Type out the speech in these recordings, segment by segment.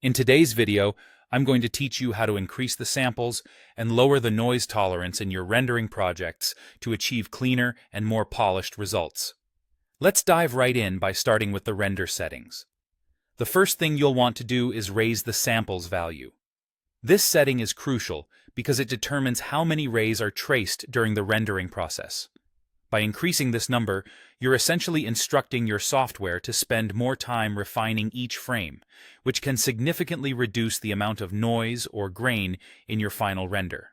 In today's video, I'm going to teach you how to increase the samples and lower the noise tolerance in your rendering projects to achieve cleaner and more polished results. Let's dive right in by starting with the render settings. The first thing you'll want to do is raise the samples value. This setting is crucial because it determines how many rays are traced during the rendering process. By increasing this number, you're essentially instructing your software to spend more time refining each frame, which can significantly reduce the amount of noise or grain in your final render.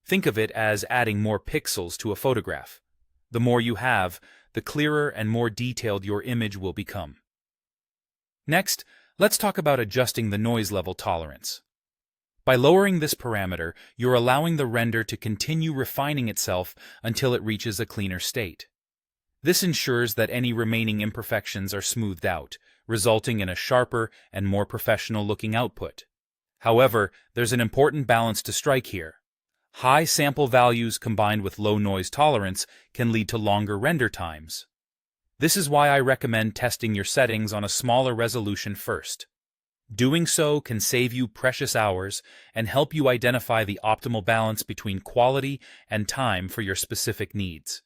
Think of it as adding more pixels to a photograph. The more you have, the clearer and more detailed your image will become. Next, let's talk about adjusting the noise level tolerance. By lowering this parameter, you're allowing the render to continue refining itself until it reaches a cleaner state. This ensures that any remaining imperfections are smoothed out, resulting in a sharper and more professional-looking output. However, there's an important balance to strike here. High sample values combined with low noise tolerance can lead to longer render times. This is why I recommend testing your settings on a smaller resolution first. Doing so can save you precious hours and help you identify the optimal balance between quality and time for your specific needs.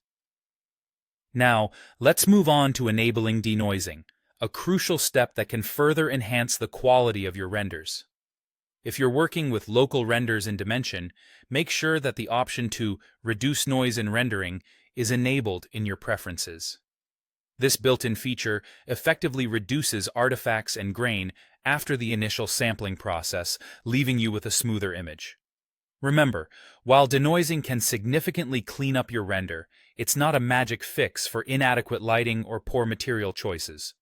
Now, let's move on to enabling denoising, a crucial step that can further enhance the quality of your renders. If you're working with local renders in Dimension, make sure that the option to reduce noise in rendering is enabled in your preferences. This built-in feature effectively reduces artifacts and grain after the initial sampling process, leaving you with a smoother image. Remember, while denoising can significantly clean up your render, it's not a magic fix for inadequate lighting or poor material choices.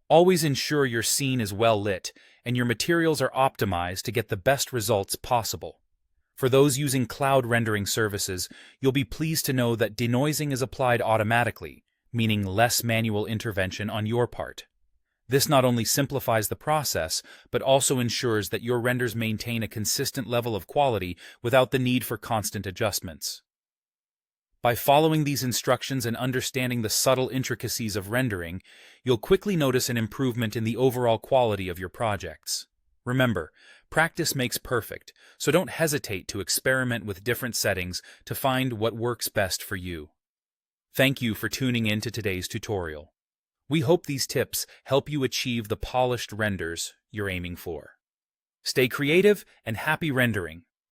Always ensure your scene is well lit and your materials are optimized to get the best results possible. For those using cloud rendering services, you'll be pleased to know that denoising is applied automatically, meaning less manual intervention on your part. This not only simplifies the process, but also ensures that your renders maintain a consistent level of quality without the need for constant adjustments. By following these instructions and understanding the subtle intricacies of rendering, you'll quickly notice an improvement in the overall quality of your projects. Remember, practice makes perfect, so don't hesitate to experiment with different settings to find what works best for you. Thank you for tuning in to today's tutorial. We hope these tips help you achieve the polished renders you're aiming for. Stay creative and happy rendering!